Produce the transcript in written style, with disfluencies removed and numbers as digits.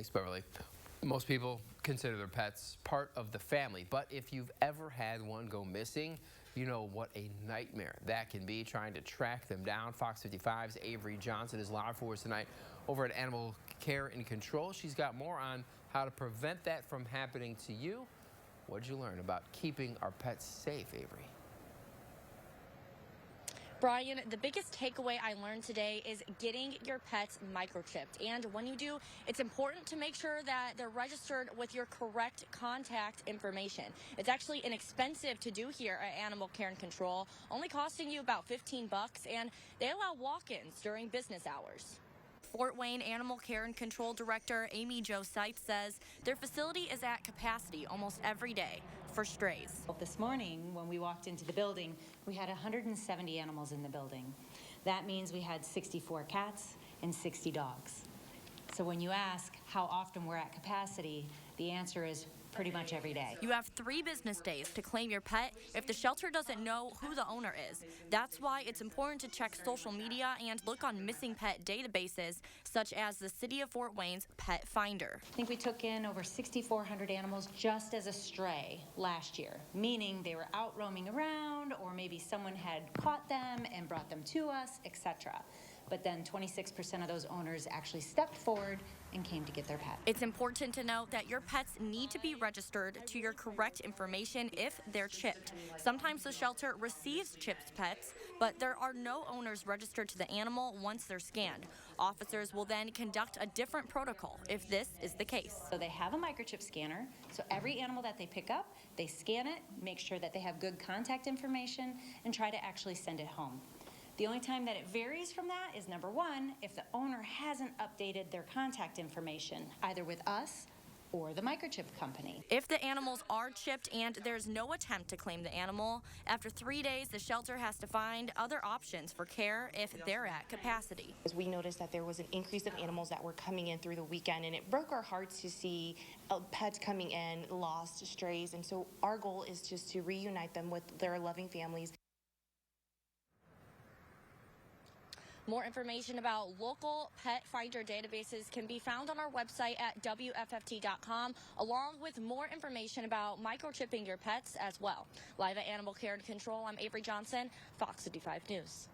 Thanks, Beverly. Most people consider their pets part of the family, but if you've ever had one go missing, you know what a nightmare that can be, trying to track them down. Fox 55's Avery Johnson is live for us tonight over at Animal Care and Control. She's got more on how to prevent that from happening to you. What'd you learn about keeping our pets safe, Avery? Brian, the biggest takeaway I learned today is getting your pets microchipped. And when you do, it's important to make sure that they're registered with your correct contact information. It's actually inexpensive to do here at Animal Care and Control, only costing you about $15, and they allow walk-ins during business hours. Fort Wayne Animal Care and Control Director Amy Jo Seitz says their facility is at capacity almost every day for strays. This morning, when we walked into the building, we had 170 animals in the building. That means we had 64 cats and 60 dogs. So when you ask how often we're at capacity, the answer is pretty much every day. You have 3 business days to claim your pet if the shelter doesn't know who the owner is. That's why it's important to check social media and look on missing pet databases, such as the City of Fort Wayne's Pet Finder. I think we took in over 6,400 animals just as a stray last year, meaning they were out roaming around, or maybe someone had caught them and brought them to us, etc. But then 26% of those owners actually stepped forward and came to get their pet. It's important to note that your pets need to be registered to your correct information if they're chipped. Sometimes the shelter receives chipped pets, but there are no owners registered to the animal once they're scanned. Officers will then conduct a different protocol if this is the case. So they have a microchip scanner, so every animal that they pick up, they scan it, make sure that they have good contact information, and try to actually send it home. The only time that it varies from that is, number one, if the owner hasn't updated their contact information, either with us or the microchip company. If the animals are chipped and there's no attempt to claim the animal, after 3 days, the shelter has to find other options for care if they're at capacity. We noticed that there was an increase of animals that were coming in through the weekend, and it broke our hearts to see pets coming in, lost, strays, and so our goal is just to reunite them with their loving families. More information about local pet finder databases can be found on our website at WFFT.com, along with more information about microchipping your pets as well. Live at Animal Care and Control, I'm Avery Johnson, Fox 55 News.